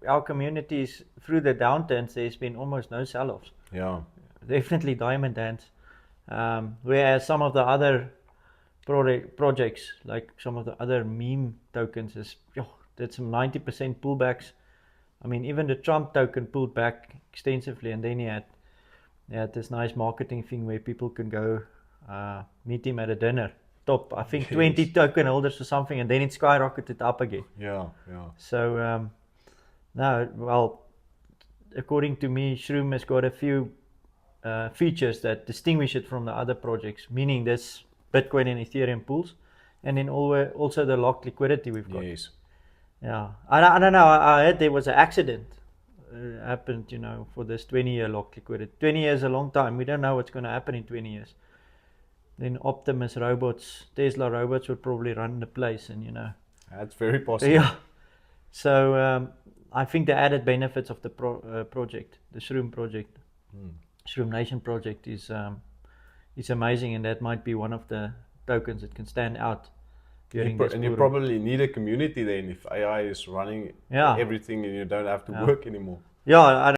our communities through the downturns, there's been almost no sell-offs. Yeah. Definitely diamond hands. Whereas some of the other projects, like some of the other meme tokens, did some 90% pullbacks. I mean, even the Trump token pulled back extensively, and then he had this nice marketing thing where people can go meet him at a dinner. Top, I think, 20 Yes. token holders or something, and then it skyrocketed up again. Yeah, yeah. So, no, well, according to me, Shroom has got a few features that distinguish it from the other projects, meaning this Bitcoin and Ethereum pools, and then also the locked liquidity we've got. Yes. Yeah, I don't know. I heard there was an accident happened, for this 20-year locked liquidity. 20 years is a long time. We don't know what's going to happen in 20 years. Then Optimus robots, Tesla robots would probably run the place, and That's very possible. yeah. So I think the added benefits of the project, the Shroom project, Shroom Nation project, is amazing, and that might be one of the tokens that can stand out during this. And you probably need a community then if AI is running everything and you don't have to work anymore. Yeah,